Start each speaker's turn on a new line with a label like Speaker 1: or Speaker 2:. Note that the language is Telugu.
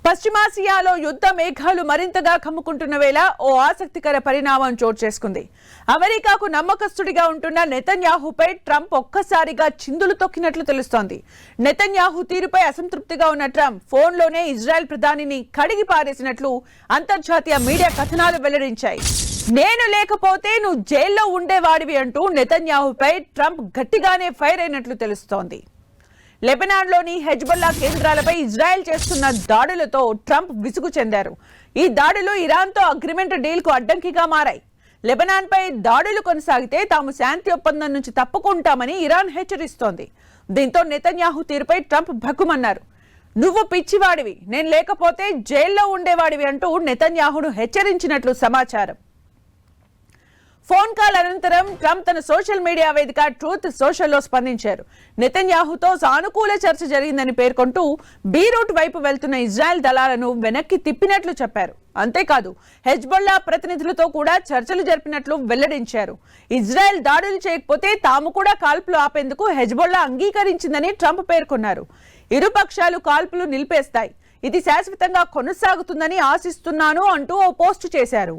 Speaker 1: పశ్చిమాసియాలో యుద్ధ మేఘాలు మరింతగా కమ్ముకుంటున్న వేళ ఓ ఆసక్తికర పరిణామం చోటు చేసుకుంది. అమెరికాకు నమ్మకస్తుడిగా ఉంటున్న నెతన్యాహుపై ట్రంప్ ఒక్కసారిగా చిందులు తొక్కినట్లు తెలుస్తోంది. నెతన్యాహు తీరుపై అసంతృప్తిగా ఉన్న ట్రంప్ ఫోన్లోనే ఇజ్రాయెల్ ప్రధానిని కడిగి పారేసినట్లు అంతర్జాతీయ మీడియా కథనాలు వెల్లడించాయి. నేను లేకపోతే నువ్వు జైల్లో ఉండేవాడివి అంటూ నెతన్యాహుపై ట్రంప్ గట్టిగానే ఫైర్ అయినట్లు తెలుస్తోంది. లెబనాన్లోని హెజ్బొల్లా కేంద్రాలపై ఇజ్రాయెల్ చేస్తున్న దాడులతో ట్రంప్ విసుగు చెందారు. ఈ దాడులు ఇరాన్తో అగ్రిమెంట్ డీల్కు అడ్డంకిగా మారాయి. లెబనాన్పై దాడులు కొనసాగితే తాము శాంతి ఒప్పందం నుంచి తప్పుకుంటామని ఇరాన్ హెచ్చరిస్తోంది. దీంతో నెతన్యాహు తీరుపై ట్రంప్ భగ్గుమన్నారు. నువ్వు పిచ్చివాడివి, నేను లేకపోతే జైల్లో ఉండేవాడివి అంటూ నెతన్యాహును హెచ్చరించినట్లు సమాచారం. ఫోన్ కాల్ అనంతరం ట్రంప్ తన సోషల్ మీడియా వేదిక ట్రూత్ సోషల్లో స్పందించారు. నెతన్యాహుతో సానుకూల చర్చ జరిగిందని పేర్కొంటూ బీరూట్ వైపు వెళ్తున్న ఇజ్రాయెల్ దళాలను వెనక్కి తిప్పినట్లు చెప్పారు. అంతేకాదు హెజ్బొల్లా ప్రతినిధులతో కూడా చర్చలు జరిపినట్లు వెల్లడించారు. ఇజ్రాయెల్ దాడులు చేయకపోతే తాము కూడా కాల్పులు ఆపేందుకు హెజ్బొల్లా అంగీకరించిందని ట్రంప్ పేర్కొన్నారు. ఇరు పక్షాలు కాల్పులు నిలిపేస్తాయి, ఇది శాశ్వతంగా కొనసాగుతుందని ఆశిస్తున్నాను అంటూ ఓ పోస్టు చేశారు.